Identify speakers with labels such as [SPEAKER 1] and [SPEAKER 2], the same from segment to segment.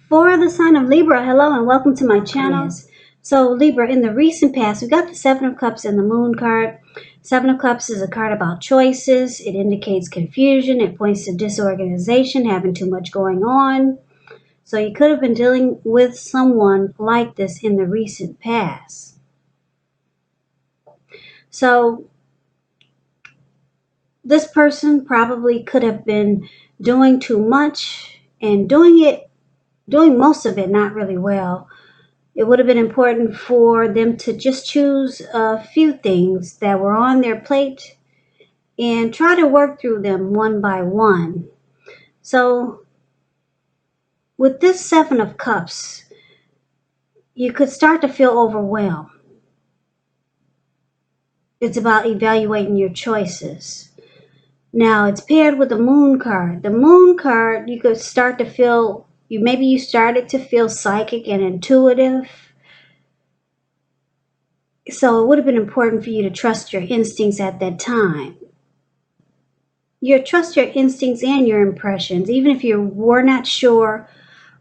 [SPEAKER 1] For the sign of Libra, hello and welcome to my channel. Yes. So Libra, in the recent past, we got the Seven of Cups and the Moon card. Seven of Cups is a card about choices. It indicates confusion. It points to disorganization, having too much going on. So you could have been dealing with someone like this in the recent past. So this person probably could have been doing too much and doing most of it not really well. It would have been important for them to just choose a few things that were on their plate and try to work through them one by one. So with this Seven of Cups, you could start to feel overwhelmed. It's about evaluating your choices. Now it's paired with the Moon card. The Moon card, you could start to feel, you started to feel psychic and intuitive. So it would have been important for you to trust your instincts at that time. You trust your instincts and your impressions, even if you were not sure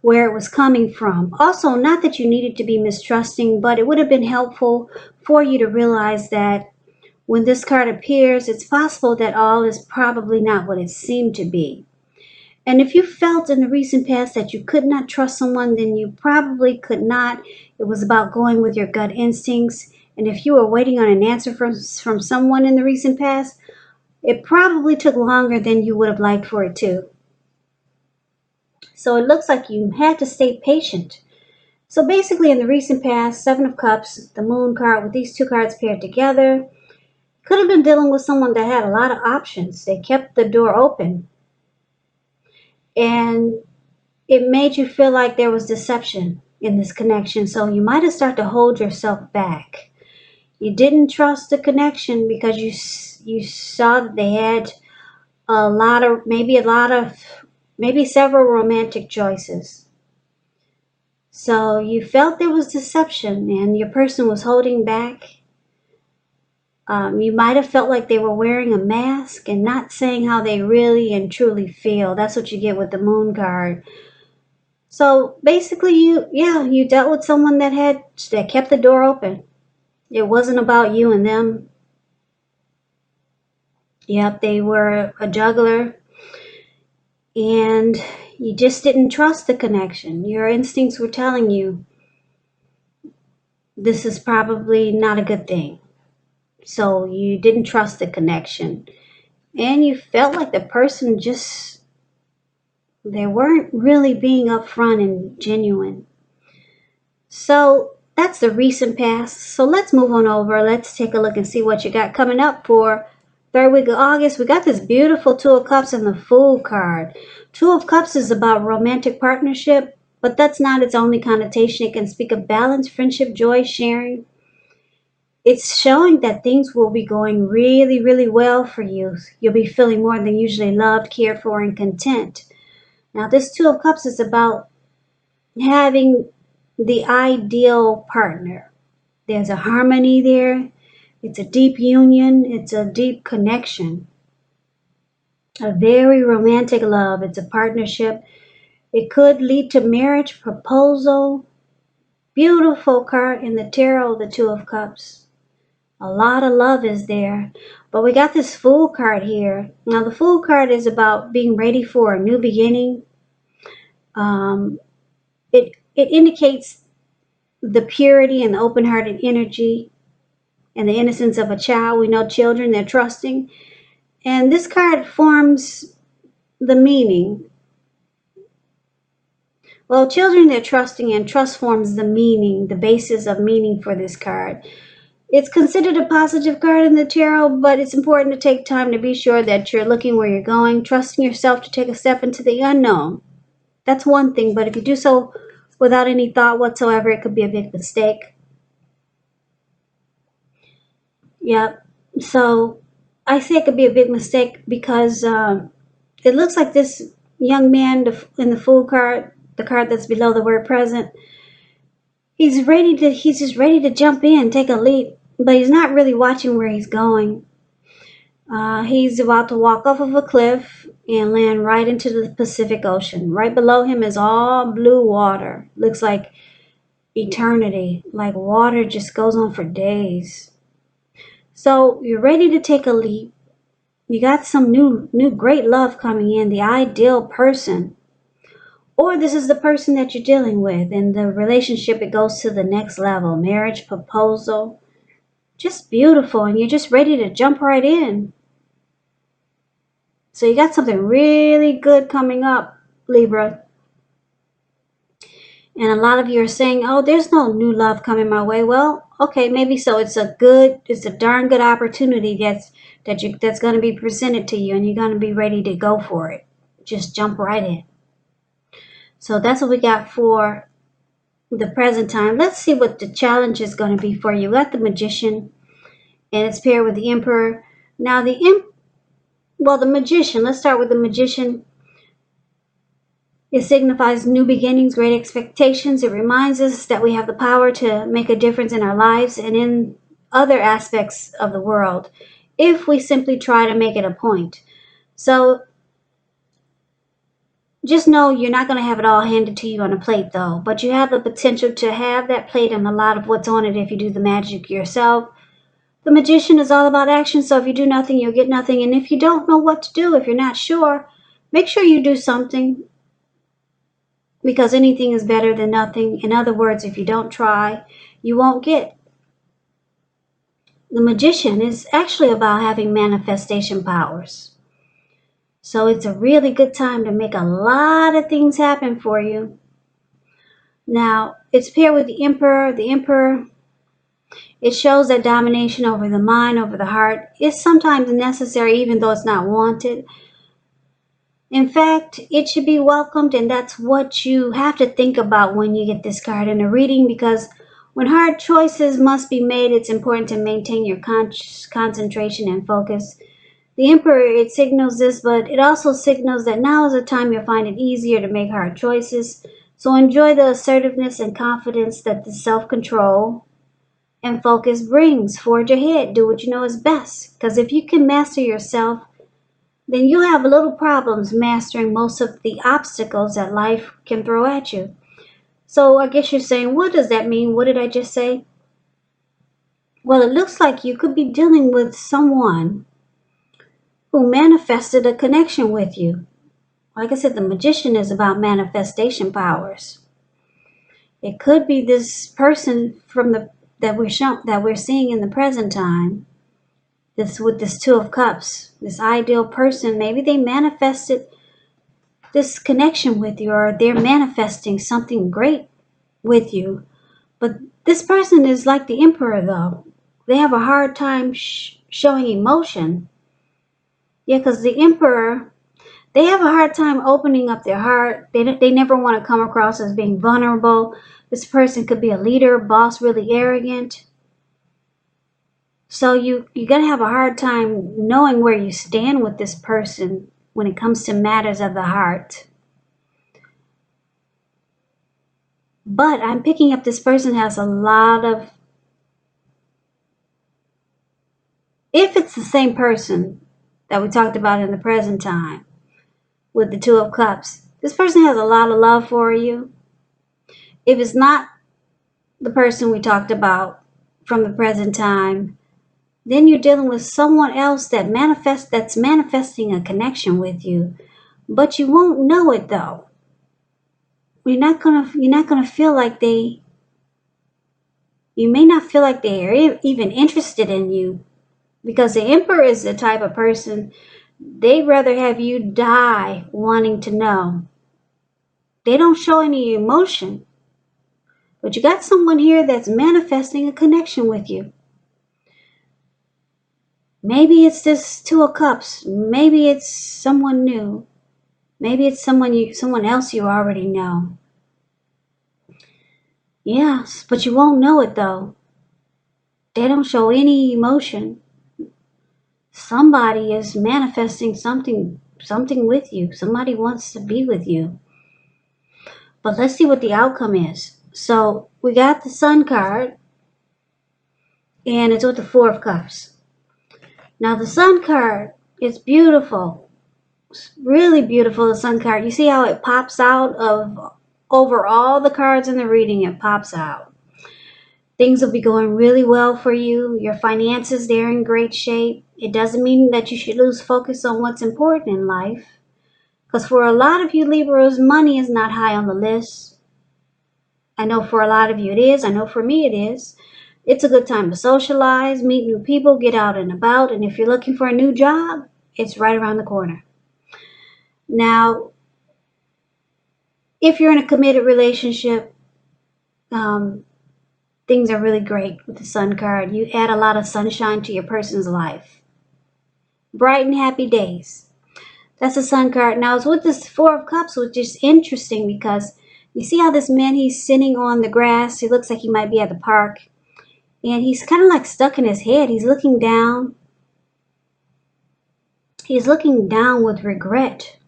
[SPEAKER 1] where it was coming from. Also, not that you needed to be mistrusting, but it would have been helpful for you to realize that when this card appears, it's possible that all is probably not what it seemed to be. And if you felt in the recent past that you could not trust someone, then you probably could not. It was about going with your gut instincts. And if you were waiting on an answer from someone in the recent past, it probably took longer than you would have liked for it to. So it looks like you had to stay patient. So basically in the recent past, Seven of Cups, the Moon card with these two cards paired together, could have been dealing with someone that had a lot of options. They kept the door open. And it made you feel like there was deception in this connection. So you might have started to hold yourself back. You didn't trust the connection because you saw that they had maybe several romantic choices. So you felt there was deception and your person was holding back. You might have felt like they were wearing a mask and not saying how they really and truly feel. That's what you get with the Moon card. So basically you dealt with someone that kept the door open. It wasn't about you and them. Yep, they were a juggler. And you just didn't trust the connection. Your instincts were telling you this is probably not a good thing. So you didn't trust the connection. And you felt like the person they weren't really being upfront and genuine. So that's the recent past. So let's move on over. Let's take a look and see what you got coming up for third week of August. We got this beautiful Two of Cups and the Fool card. Two of Cups is about romantic partnership, but that's not its only connotation. It can speak of balance, friendship, joy, sharing. It's showing that things will be going really, really well for you. You'll be feeling more than usually loved, cared for, and content. Now, this Two of Cups is about having the ideal partner. There's a harmony there. It's a deep union. It's a deep connection. A very romantic love. It's a partnership. It could lead to marriage, proposal. Beautiful card in the tarot, the Two of Cups. A lot of love is there. But we got this Fool card here. Now, the Fool card is about being ready for a new beginning. It indicates the purity and the open-hearted energy and the innocence of a child. We know children, they're trusting. And this card forms the meaning. Well, children, they're trusting, and trust forms the meaning, the basis of meaning for this card. It's considered a positive card in the tarot, but it's important to take time to be sure that you're looking where you're going, trusting yourself to take a step into the unknown. That's one thing, but if you do so without any thought whatsoever, it could be a big mistake. Yep. So I say it could be a big mistake because it looks like this young man in the Fool card, the card that's below the word present, he's just ready to jump in, take a leap, but he's not really watching where he's going. He's about to walk off of a cliff. and land right into the Pacific Ocean. Right below him is all blue water. Looks like eternity, like water just goes on for days. So you're ready to take a leap. You got some new great love coming in, the ideal person. Or this is the person that you're dealing with. In the relationship, it goes to the next level. Marriage, proposal. Just beautiful. And you're just ready to jump right in. So you got something really good coming up, Libra. And a lot of you are saying, oh, there's no new love coming my way. Well, okay, maybe so. It's a darn good opportunity that's going to be presented to you, and you're going to be ready to go for it. Just jump right in. So that's what we got for the present time. Let's see what the challenge is going to be for you. We got the Magician, and it's paired with the Emperor. Now the Magician. Let's start with the Magician. It signifies new beginnings, great expectations. It reminds us that we have the power to make a difference in our lives and in other aspects of the world if we simply try to make it a point. So just know you're not going to have it all handed to you on a plate, though, but you have the potential to have that plate and a lot of what's on it if you do the magic yourself. The Magician is all about action, so if you do nothing, you'll get nothing. And if you don't know what to do, if you're not sure, make sure you do something, because anything is better than nothing. In other words, if you don't try, you won't get. The Magician is actually about having manifestation powers. So it's a really good time to make a lot of things happen for you. Now, it's paired with the Emperor. The Emperor, it shows that domination over the mind, over the heart, is sometimes necessary even though it's not wanted. In fact, it should be welcomed, and that's what you have to think about when you get this card in a reading, because when hard choices must be made, it's important to maintain your concentration and focus. The Emperor, it signals this, but it also signals that now is the time you'll find it easier to make hard choices. So enjoy the assertiveness and confidence that the self-control and focus brings. Forge ahead. Do what you know is best. Because if you can master yourself, then you'll have little problems mastering most of the obstacles that life can throw at you. So I guess you're saying, what does that mean? What did I just say? Well, it looks like you could be dealing with someone who manifested a connection with you. Like I said, the Magician is about manifestation powers. It could be this person that we're seeing in the present time. With this Two of Cups, this ideal person, maybe they manifested this connection with you, or they're manifesting something great with you. But this person is like the Emperor, though. They have a hard time showing emotion. Yeah, because the Emperor, they have a hard time opening up their heart. They never want to come across as being vulnerable. This person could be a leader, boss, really arrogant. So you're going to have a hard time knowing where you stand with this person when it comes to matters of the heart. But I'm picking up this person has a lot of... If it's the same person that we talked about in the present time with the Two of Cups, this person has a lot of love for you. If it's not the person we talked about from the present time, then you're dealing with someone else that's manifesting a connection with you, but you won't know it, though. You're not gonna feel like you may not feel like they are even interested in you, because the Emperor is the type of person, they'd rather have you die wanting to know. They don't show any emotion, but you got someone here that's manifesting a connection with you. Maybe it's this Two of Cups. Maybe it's someone new. Maybe it's someone else you already know. Yes, but you won't know it, though. They don't show any emotion. Somebody is manifesting something with you. Somebody wants to be with you. But let's see what the outcome is. So we got the Sun card, and it's with the Four of Cups. Now the Sun card is beautiful. It's really beautiful, the Sun card. You see how it pops out of over all the cards in the reading, it pops out. Things will be going really well for you. Your finances, they're in great shape. It doesn't mean that you should lose focus on what's important in life. Because for a lot of you Libras, money is not high on the list. I know for a lot of you it is. I know for me it is. It's a good time to socialize, meet new people, get out and about. And if you're looking for a new job, it's right around the corner. Now, if you're in a committed relationship, things are really great with the Sun card. You add a lot of sunshine to your person's life. Bright and happy days. That's the Sun card. Now, it's with this Four of Cups, which is interesting because you see how this man, he's sitting on the grass. He looks like he might be at the park. And he's kind of like stuck in his head. He's looking down. He's looking down with regret.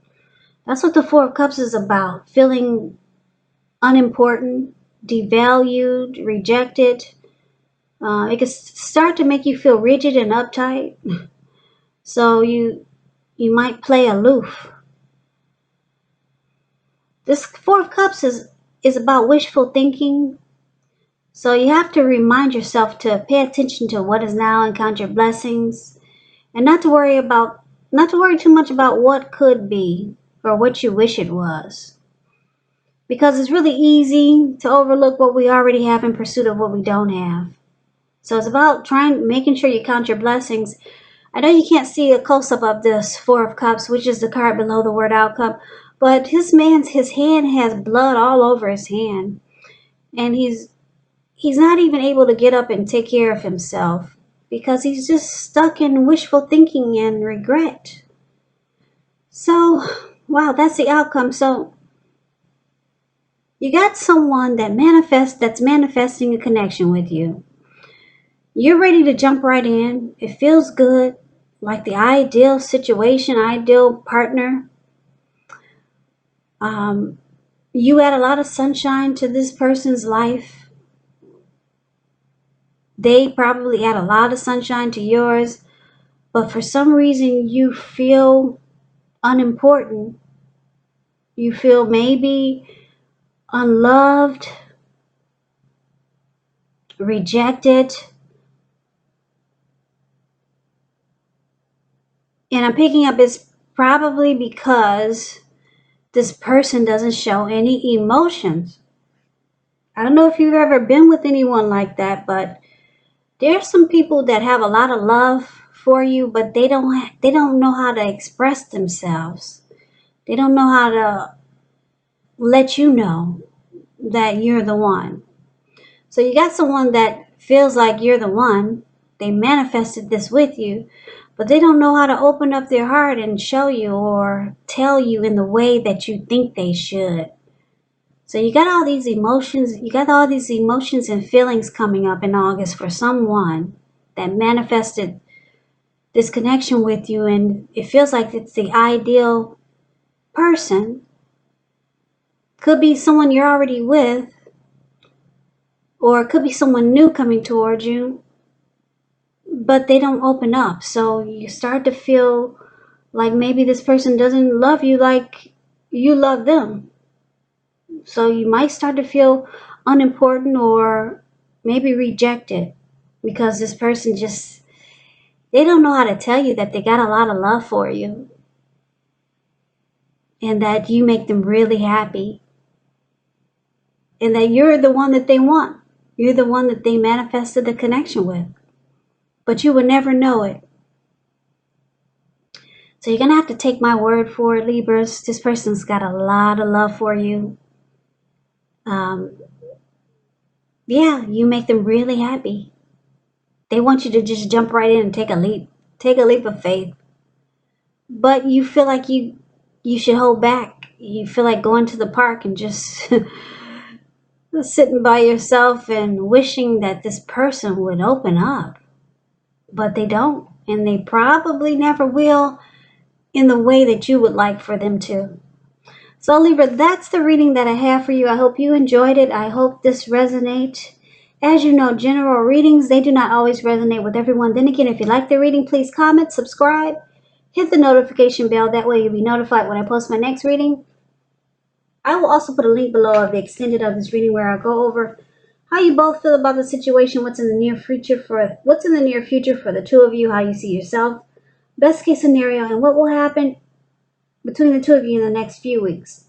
[SPEAKER 1] That's what the Four of Cups is about. Feeling unimportant, devalued, rejected. It can start to make you feel rigid and uptight. So you might play aloof. This Four of Cups is about wishful thinking. So you have to remind yourself to pay attention to what is now and count your blessings, and not to worry too much about what could be or what you wish it was. Because it's really easy to overlook what we already have in pursuit of what we don't have. So it's about making sure you count your blessings. I know you can't see a close-up of this Four of Cups, which is the card below the word outcome, but his hand has blood all over his hand. And he's not even able to get up and take care of himself because he's just stuck in wishful thinking and regret. So, wow, that's the outcome. So, you got someone that's manifesting a connection with you. You're ready to jump right in. It feels good, like the ideal situation, ideal partner. You add a lot of sunshine to this person's life. They probably add a lot of sunshine to yours, but for some reason you feel unimportant. You feel maybe unloved, rejected. And I'm picking up it's probably because this person doesn't show any emotions. I don't know if you've ever been with anyone like that, but there's some people that have a lot of love for you, but they don't know how to express themselves. They don't know how to let you know that you're the one. So you got someone that feels like you're the one. They manifested this with you, but they don't know how to open up their heart and show you or tell you in the way that you think they should. So you got all these emotions and feelings coming up in August for someone that manifested this connection with you, and it feels like it's the ideal person. Could be someone you're already with, or it could be someone new coming towards you, but they don't open up. So you start to feel like maybe this person doesn't love you like you love them. So you might start to feel unimportant or maybe rejected because this person they don't know how to tell you that they got a lot of love for you and that you make them really happy and that you're the one that they want. You're the one that they manifested the connection with. But you would never know it. So you're going to have to take my word for it, Libras. This person's got a lot of love for you. Yeah, you make them really happy. They want you to just jump right in and take a leap of faith. But you feel like you should hold back. You feel like going to the park and just sitting by yourself and wishing that this person would open up. But they don't, and they probably never will in the way that you would like for them to. So Libra, that's the reading that I have for you. I hope you enjoyed it. I hope this resonates. As you know, general readings, they do not always resonate with everyone. Then again, if you like the reading, please comment, subscribe, hit the notification bell. That way you'll be notified when I post my next reading. I will also put a link below of the extended of this reading where I'll go over how you both feel about the situation, what's in the near future for the two of you, how you see yourself, best case scenario, and what will happen between the two of you in the next few weeks.